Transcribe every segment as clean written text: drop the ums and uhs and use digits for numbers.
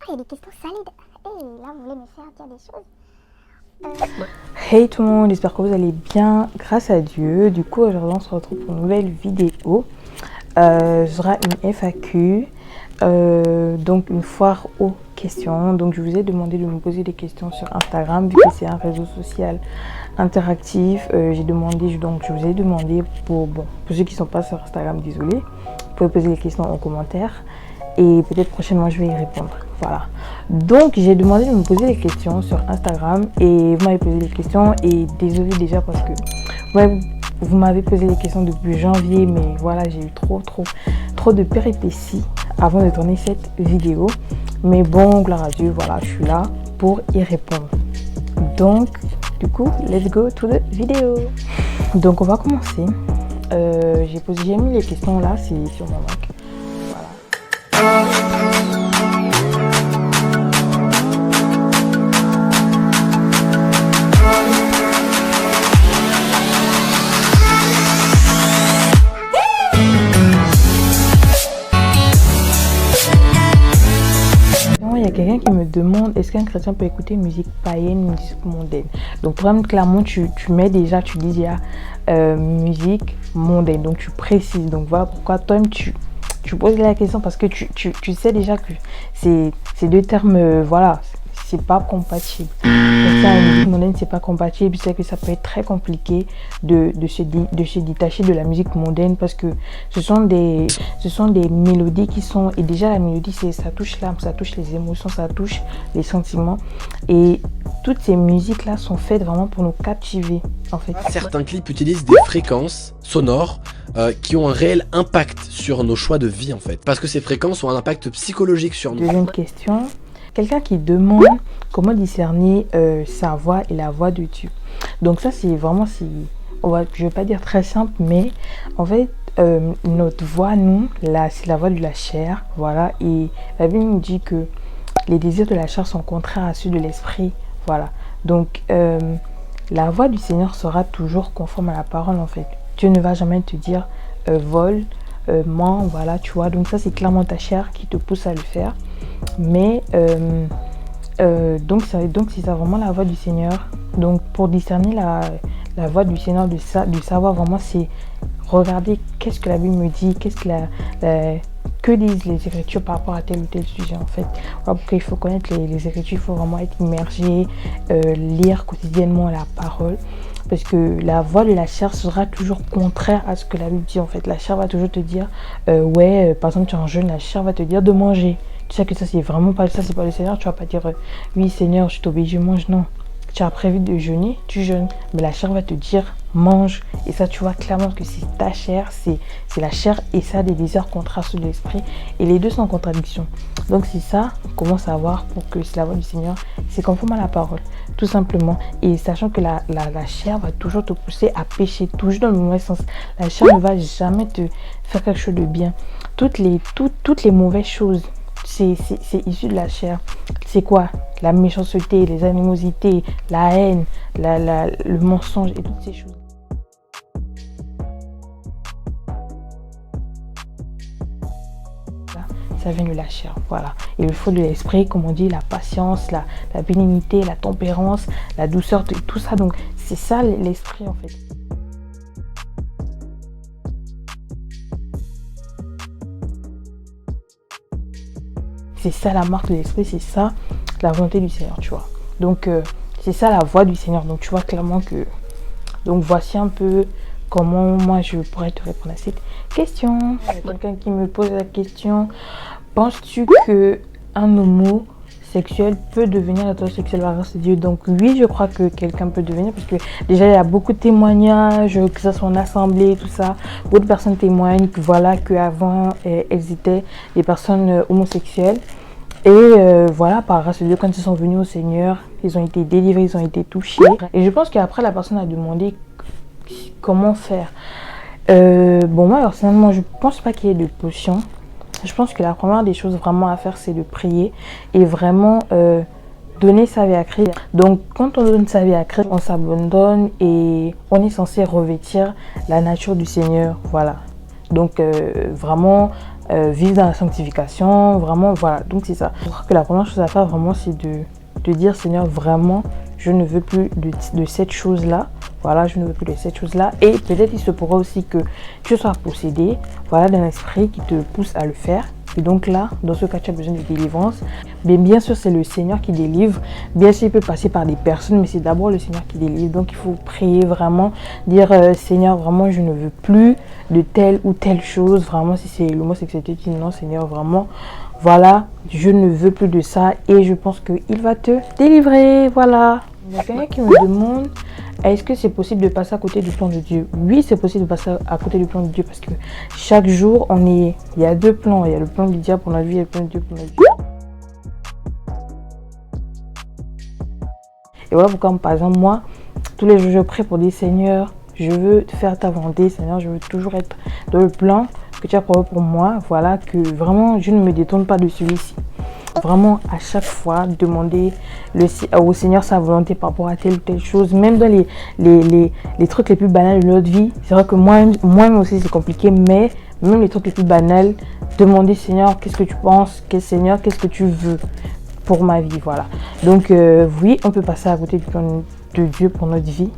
il y a des questions solides. Et là, vous voulez me faire dire des choses. Hey tout le monde, j'espère que vous allez bien, grâce à Dieu. Du coup, aujourd'hui, on se retrouve pour une nouvelle vidéo. Ce sera une FAQ, donc une foire aux questions. Donc, je vous ai demandé de me poser des questions sur Instagram, vu que c'est un réseau social interactif. Je vous ai demandé, pour ceux qui ne sont pas sur Instagram, désolé, vous pouvez poser les questions en commentaire. Et peut-être prochainement, je vais y répondre. Voilà. Donc, j'ai demandé de me poser des questions sur Instagram. Et vous m'avez posé des questions. Et désolé déjà parce que vous m'avez posé des questions depuis janvier. Mais voilà, j'ai eu trop de péripéties avant de tourner cette vidéo. Mais bon, gloire à Dieu, voilà, je suis là pour y répondre. Donc, du coup, let's go to the vidéo. Donc, on va commencer. J'ai mis les questions là, c'est sur mon Mac. Il y a quelqu'un qui me demande est-ce qu'un chrétien peut écouter musique païenne, musique mondaine. Donc pour moi, clairement, tu mets déjà, tu dis déjà musique mondaine. Donc tu précises. Donc voilà pourquoi toi-même tu poses la question, parce que tu sais déjà que ces deux termes, voilà, c'est pas compatible. La musique mondaine, c'est pas compatible. C'est que ça peut être très compliqué de se détacher de la musique mondaine, parce que ce sont des mélodies qui sont, et déjà la mélodie, ça touche l'âme, ça touche les émotions, ça touche les sentiments, et toutes ces musiques là sont faites vraiment pour nous captiver en fait. Certains clips utilisent des fréquences sonores qui ont un réel impact sur nos choix de vie en fait, parce que ces fréquences ont un impact psychologique sur nous. Deuxième question, quelqu'un qui demande comment discerner sa voix et la voix de Dieu. Donc ça, c'est vraiment, je vais pas dire très simple, mais en fait, notre voix, nous, c'est la voix de la chair, voilà. Et la Bible nous dit que les désirs de la chair sont contraires à ceux de l'esprit, voilà. Donc la voix du Seigneur sera toujours conforme à la parole en fait. Dieu ne va jamais te dire vole, mens, voilà, tu vois. Donc ça, c'est clairement ta chair qui te pousse à le faire. Mais donc c'est ça vraiment la voix du Seigneur. Donc pour discerner la voix du Seigneur, de savoir vraiment, c'est regarder qu'est-ce que la Bible me dit, que disent les Écritures par rapport à tel ou tel sujet en fait. Voilà pourquoi il faut connaître les Écritures, il faut vraiment être immergé, lire quotidiennement la parole. Parce que la voix de la chair sera toujours contraire à ce que la Bible dit en fait. La chair va toujours te dire, par exemple tu es en jeûne, la chair va te dire de manger. Tu sais que ça c'est vraiment pas ça, c'est pas le Seigneur. Tu vas pas dire oui Seigneur, je t'obéis, je mange. Non, tu as prévu de jeûner, tu jeûnes. Mais la chair va te dire mange. Et ça tu vois clairement que c'est ta chair, c'est la chair, et ça a des désirs contraires sur l'esprit. Et les deux sont en contradiction. Donc c'est ça, comment savoir pour que c'est la voix du Seigneur, c'est conforme à la parole, tout simplement. Et sachant que la chair va toujours te pousser à pécher, toujours dans le mauvais sens. La chair ne va jamais te faire quelque chose de bien. Toutes les mauvaises choses, c'est issu de la chair. C'est quoi? La méchanceté, les animosités, la haine, le mensonge et toutes ces choses. Ça vient de la chair, voilà. Et le fruit de l'esprit, comme on dit, la patience, la bénignité, la tempérance, la douceur, tout ça. Donc c'est ça l'esprit en fait. C'est ça la marque de l'esprit, c'est ça la volonté du Seigneur, tu vois. Donc c'est ça la voix du Seigneur. Donc tu vois clairement que... Donc voici un peu comment moi je pourrais te répondre à cette question. Quelqu'un qui me pose la question, penses-tu que un homosexuel peut devenir hétérosexuel par grâce de Dieu? Donc oui, je crois que quelqu'un peut devenir, parce que déjà il y a beaucoup de témoignages, que ça soit en assemblée, tout ça. Beaucoup de personnes témoignent que voilà, qu'avant elles étaient des personnes homosexuelles. Et voilà, par grâce de Dieu, quand ils sont venus au Seigneur, ils ont été délivrés, ils ont été touchés. Et je pense qu'après, la personne a demandé comment faire. Moi, personnellement, je pense pas qu'il y ait de potion. Je pense que la première des choses vraiment à faire, c'est de prier et vraiment donner sa vie à Christ. Donc, quand on donne sa vie à Christ, on s'abandonne et on est censé revêtir la nature du Seigneur. Voilà. Donc, vraiment, vivre dans la sanctification, vraiment, voilà. Donc c'est ça. Je crois que la première chose à faire vraiment, c'est de dire, Seigneur, vraiment, je ne veux plus de cette chose-là. Voilà, je ne veux plus de cette chose-là. Et peut-être il se pourrait aussi que tu sois possédé, voilà, d'un esprit qui te pousse à le faire. Et donc là, dans ce cas, tu as besoin de délivrance. Mais bien sûr, c'est le Seigneur qui délivre. Bien sûr, il peut passer par des personnes, mais c'est d'abord le Seigneur qui délivre. Donc, il faut prier vraiment, dire Seigneur, vraiment, je ne veux plus de telle ou telle chose. Vraiment, si c'est l'homosexualité, tu dis non, Seigneur, vraiment, voilà, je ne veux plus de ça. Et je pense qu'il va te délivrer. Voilà. Il y a quelqu'un qui me demande, est-ce que c'est possible de passer à côté du plan de Dieu? Oui, c'est possible de passer à côté du plan de Dieu parce que chaque jour, il y a deux plans. Il y a le plan du diable pour notre vie et le plan de Dieu pour notre vie. Et voilà pourquoi, par exemple, moi, tous les jours, je prie pour dire, Seigneur, je veux faire ta volonté. Seigneur, je veux toujours être dans le plan que tu as prévu pour moi. Voilà, que vraiment, je ne me détourne pas de celui-ci. Vraiment, à chaque fois, demander au Seigneur sa volonté par rapport à telle ou telle chose, même dans les trucs les plus banals de notre vie. C'est vrai que moi-même aussi, c'est compliqué, mais même les trucs les plus banals, demander, Seigneur, qu'est-ce que tu penses? Seigneur, qu'est-ce que tu veux pour ma vie? Voilà. Donc, oui, on peut passer à côté du plan de Dieu pour notre vie.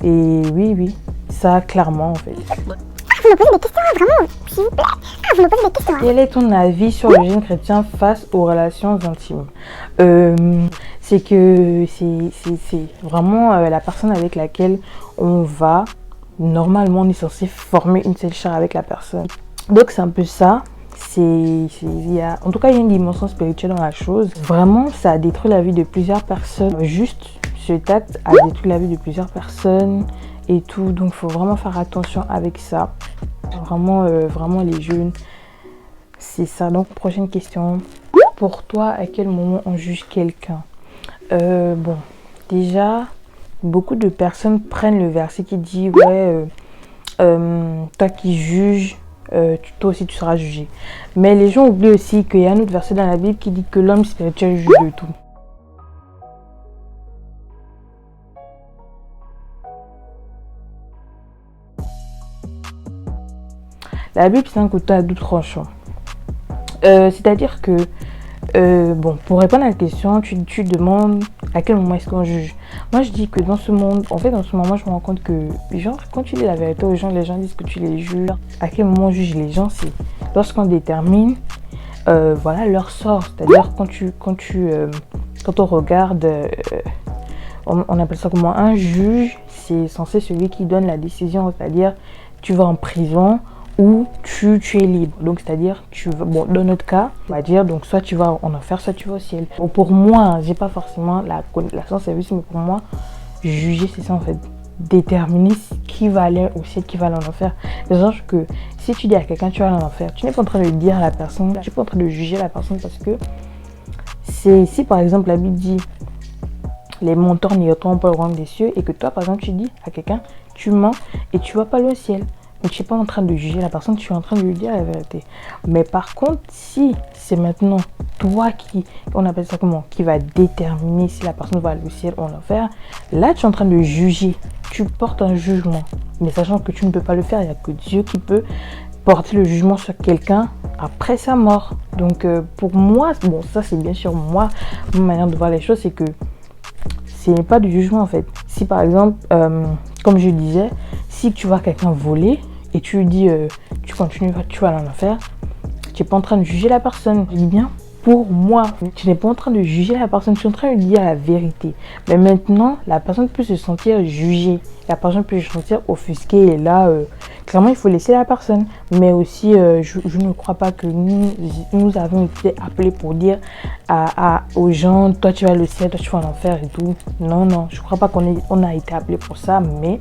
Et oui, ça, clairement, en fait. Vous me posez des questions, vraiment, s'il vous plaît. Vous me posez des questions. Quel est ton avis sur le jeune chrétien face aux relations intimes? C'est que c'est vraiment la personne avec laquelle on va. Normalement, on est censé former une seule chair avec la personne. Donc, c'est un peu ça. En tout cas, il y a une dimension spirituelle dans la chose. Vraiment, ça a détruit la vie de plusieurs personnes. Juste cet acte a détruit la vie de plusieurs personnes et tout. Donc, il faut vraiment faire attention avec ça. Vraiment les jeunes, c'est ça. Donc, prochaine question. Pour toi, à quel moment on juge quelqu'un? Bon, déjà, beaucoup de personnes prennent le verset qui dit, ouais, toi qui juges, toi aussi tu seras jugé. Mais les gens oublient aussi qu'il y a un autre verset dans la Bible qui dit que l'homme spirituel juge de tout. La Bible, c'est un couteau à double tranchant. C'est-à-dire que, bon, pour répondre à la question, tu demandes à quel moment est-ce qu'on juge. Moi, je dis que dans ce monde, en fait, dans ce moment, je me rends compte que, genre, quand tu dis la vérité aux gens, les gens disent que tu les juges. À quel moment on juge les gens, c'est lorsqu'on détermine, voilà, leur sort. C'est-à-dire quand on regarde, on appelle ça comment un juge, c'est censé celui qui donne la décision, c'est-à-dire tu vas en prison ou tu es libre. Donc c'est-à-dire bon, dans notre cas, on va dire donc soit tu vas en enfer, soit tu vas au ciel. Bon, pour moi, j'ai pas forcément la science service, mais pour moi, juger c'est ça en fait, déterminer qui va aller au ciel, qui va aller en enfer. C'est-à-dire que si tu dis à quelqu'un tu vas aller en enfer, tu n'es pas en train de dire à la personne, tu n'es pas en train de juger la personne parce que si par exemple la Bible dit les menteurs n'iront pas au royaume des cieux et que toi par exemple tu dis à quelqu'un tu mens et tu vas pas aller au ciel. Donc tu n'es pas en train de juger la personne, tu es en train de lui dire la vérité. Mais par contre, si c'est maintenant toi on appelle ça comment, qui va déterminer si la personne va aller au ciel ou en enfer, là tu es en train de juger, tu portes un jugement. Mais sachant que tu ne peux pas le faire, il n'y a que Dieu qui peut porter le jugement sur quelqu'un après sa mort. Donc pour moi, bon ça c'est bien sûr moi, ma manière de voir les choses, c'est que ce n'est pas du jugement en fait. Si par exemple, comme je disais, si tu vois quelqu'un voler et tu lui dis tu continues, tu vas aller en enfer, tu n'es pas en train de juger la personne. Je dis bien, pour moi, tu n'es pas en train de juger la personne, tu es en train de lui dire la vérité. Mais maintenant, la personne peut se sentir jugée, la personne peut se sentir offusquée et là, clairement, il faut laisser la personne. Mais aussi, je ne crois pas que nous avons été appelés pour dire aux gens, toi tu vas au ciel, toi tu vas en enfer et tout. Non, je ne crois pas qu'on a été appelés pour ça, mais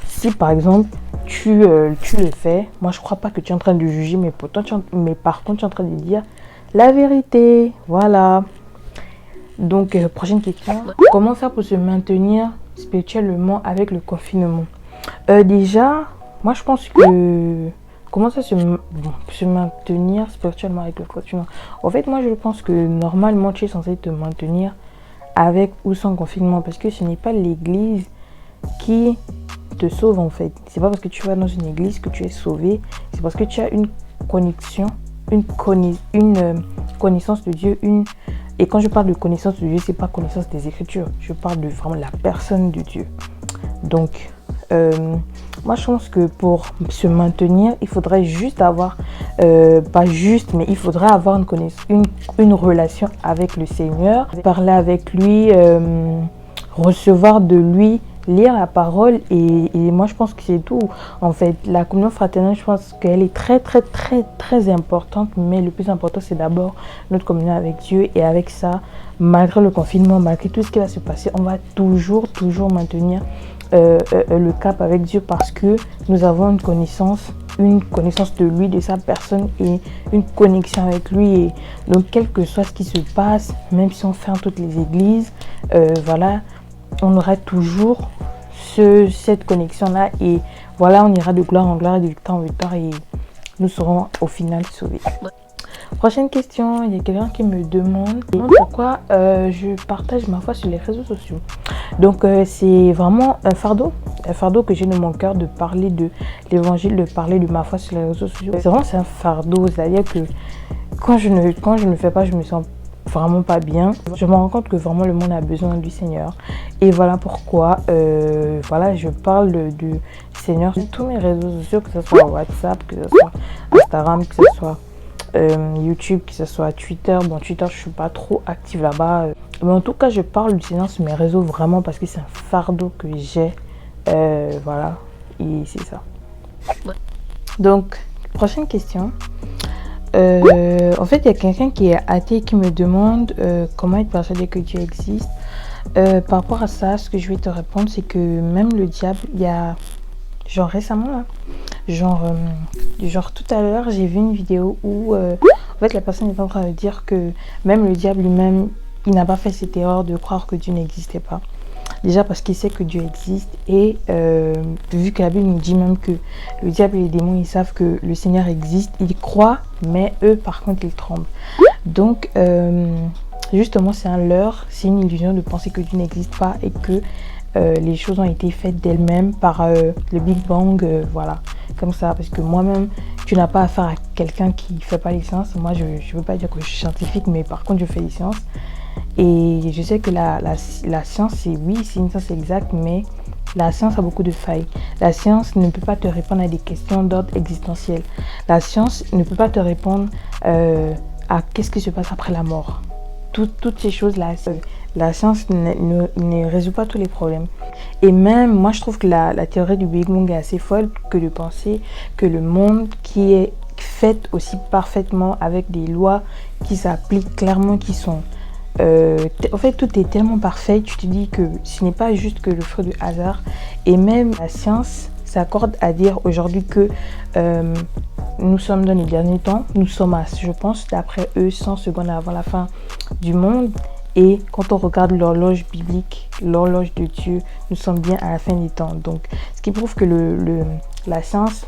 si par exemple tu le fais, moi je crois pas que tu es en train de juger, mais par contre tu es en train de dire la vérité. Voilà. Donc prochaine question. Comment faire pour se maintenir spirituellement avec le confinement? Déjà, moi je pense que comment ça se maintenir spirituellement avec le confinement? En fait, moi je pense que normalement tu es censé te maintenir avec ou sans confinement, parce que ce n'est pas l'église qui te sauve en fait. C'est pas parce que tu vas dans une église que tu es sauvé, c'est parce que tu as une connexion connaissance de Dieu, et quand je parle de connaissance de Dieu, c'est pas connaissance des Écritures, je parle de vraiment la personne de Dieu. Donc, moi je pense que pour se maintenir, il faudrait juste avoir, pas juste, mais il faudrait avoir une relation avec le Seigneur, parler avec lui, recevoir de lui, lire la parole, et moi je pense que c'est tout. En fait, la communion fraternelle, je pense qu'elle est très très très très importante, mais le plus important c'est d'abord notre communion avec Dieu, et avec ça, malgré le confinement, malgré tout ce qui va se passer, on va toujours maintenir le cap avec Dieu, parce que nous avons une connaissance de lui, de sa personne, et une connexion avec lui. Et donc quel que soit ce qui se passe, même si on ferme toutes les églises, voilà, on aura toujours cette connexion là, et voilà, on ira de gloire en gloire et de victoire en victoire, et nous serons au final sauvés. Prochaine question, il y a quelqu'un qui me demande pourquoi je partage ma foi sur les réseaux sociaux. Donc c'est vraiment un fardeau que j'ai dans mon cœur de parler de l'évangile, de parler de ma foi sur les réseaux sociaux. C'est vraiment un fardeau, c'est-à-dire que quand je ne le fais pas, je me sens vraiment pas bien. Je me rends compte que vraiment le monde a besoin du Seigneur, et voilà pourquoi voilà, je parle du Seigneur sur tous mes réseaux sociaux, que ce soit WhatsApp, que ce soit Instagram, que ce soit YouTube, que ce soit Twitter. Bon, Twitter, je suis pas trop active là-bas, mais en tout cas, je parle du Seigneur sur mes réseaux vraiment parce que c'est un fardeau que j'ai, voilà, et c'est ça. Donc, prochaine question. En fait, il y a quelqu'un qui est athée qui me demande comment être persuadé que Dieu existe. Par rapport à ça, ce que je vais te répondre, c'est que même le diable, il y a genre récemment là, genre tout à l'heure, j'ai vu une vidéo où en fait la personne est en train de dire que même le diable lui-même, il n'a pas fait cette erreur de croire que Dieu n'existait pas. Déjà parce qu'il sait que Dieu existe, et vu que la Bible nous dit même que le diable et les démons, ils savent que le Seigneur existe, ils croient, mais eux par contre ils tremblent. Donc justement c'est un leurre, c'est une illusion de penser que Dieu n'existe pas, et que les choses ont été faites d'elles-mêmes par le Big Bang, voilà, comme ça. Parce que moi-même, tu n'as pas affaire à quelqu'un qui ne fait pas les sciences. Moi, je ne veux pas dire que je suis scientifique, mais par contre, je fais les sciences. Et je sais que la science, c'est une science exacte, mais la science a beaucoup de failles. La science ne peut pas te répondre à des questions d'ordre existentiel. La science ne peut pas te répondre à qu'est-ce qui se passe après la mort. Toutes ces choses-là, la science ne résout pas tous les problèmes. Et même, moi, je trouve que la théorie du Big Bang est assez folle, que de penser que le monde qui est fait aussi parfaitement avec des lois qui s'appliquent clairement, qui sont... en fait, tout est tellement parfait, tu te dis que ce n'est pas juste que le fruit du hasard. Et même la science s'accorde à dire aujourd'hui que nous sommes dans les derniers temps. Nous sommes à, je pense, d'après eux, 100 secondes avant la fin du monde. Et quand on regarde l'horloge biblique, l'horloge de Dieu, nous sommes bien à la fin des temps. Donc, ce qui prouve que la science,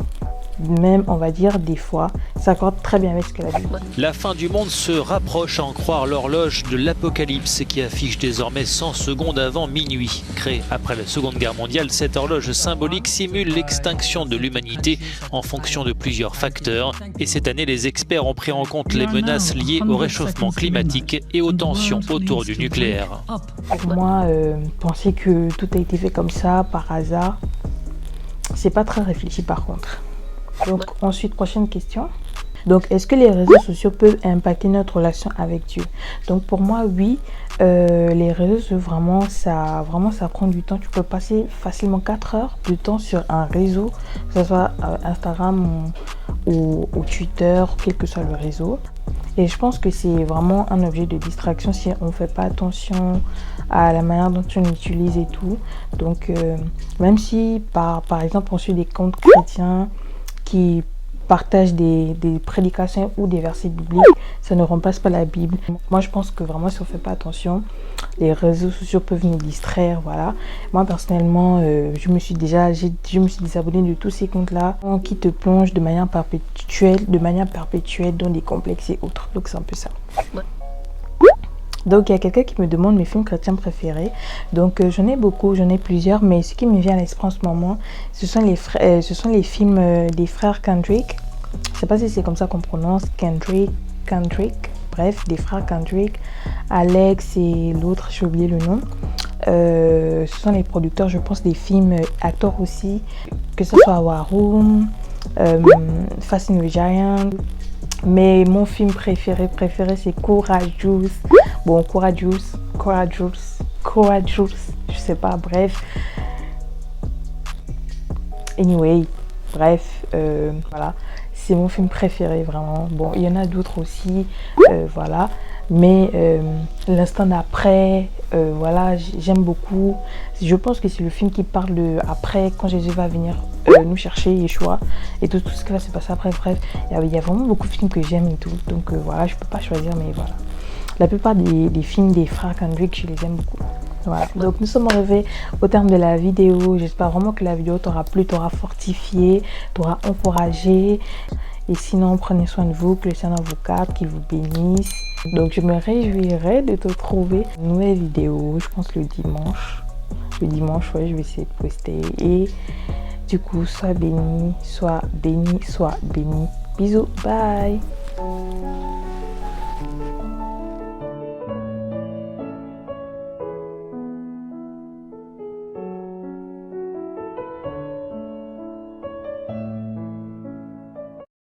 même on va dire des fois, s'accorde très bien avec ce que la Bible dit. La fin du monde se rapproche à en croire l'horloge de l'Apocalypse qui affiche désormais 100 secondes avant minuit. Créée après la Seconde Guerre mondiale, cette horloge symbolique simule l'extinction de l'humanité en fonction de plusieurs facteurs. Et cette année, les experts ont pris en compte les menaces liées au réchauffement climatique et aux tensions autour du nucléaire. Pour moi, penser que tout a été fait comme ça, par hasard, c'est pas très réfléchi par contre. Donc ensuite, prochaine question. Donc, est-ce que les réseaux sociaux peuvent impacter notre relation avec Dieu? Donc pour moi, oui. Les réseaux sociaux, vraiment ça prend du temps. Tu peux passer facilement 4 heures de temps sur un réseau, que ce soit Instagram ou Twitter, quel que soit le réseau. Et je pense que c'est vraiment un objet de distraction si on ne fait pas attention à la manière dont on utilise et tout. Donc même si par exemple on suit des comptes chrétiens qui partagent des prédications ou des versets bibliques, ça ne remplace pas la Bible. Moi je pense que vraiment si on ne fait pas attention, les réseaux sociaux peuvent nous distraire, voilà. Moi personnellement, je me suis désabonnée de tous ces comptes-là qui te plongent de manière perpétuelle dans des complexes et autres. Donc c'est un peu ça. Donc il y a quelqu'un qui me demande mes films chrétiens préférés. Donc j'en ai beaucoup, j'en ai plusieurs, mais ce qui me vient à l'esprit en ce moment, ce sont les films des frères Kendrick. Je sais pas si c'est comme ça qu'on prononce, Kendrick, bref, des frères Kendrick, Alex et l'autre, j'ai oublié le nom. Ce sont les producteurs, je pense, des films, acteurs aussi, que ce soit War Room, Fast and the Giant. Mais mon film préféré, c'est Courageous. Bon, Courageous, je sais pas, bref. Anyway, bref, voilà. C'est mon film préféré, vraiment. Bon, il y en a d'autres aussi, voilà. Mais l'instant d'après, voilà, j'aime beaucoup. Je pense que c'est le film qui parle de après, quand Jésus va venir nous chercher, Yeshua, et tout ce qui va se passer après. Bref, il y a vraiment beaucoup de films que j'aime et tout. Donc voilà, je peux pas choisir, mais voilà. La plupart des films des frères Kendrick, je les aime beaucoup. Voilà, donc nous sommes arrivés au terme de la vidéo. J'espère vraiment que la vidéo t'aura plu, t'aura fortifié, t'aura encouragé. Et sinon, prenez soin de vous, que le Seigneur vous garde, qu'il vous bénisse. Donc je me réjouirai de te trouver une nouvelle vidéo, je pense le dimanche. Le dimanche, ouais, je vais essayer de poster. Et du coup, sois béni, sois béni, sois béni. Bisous, bye.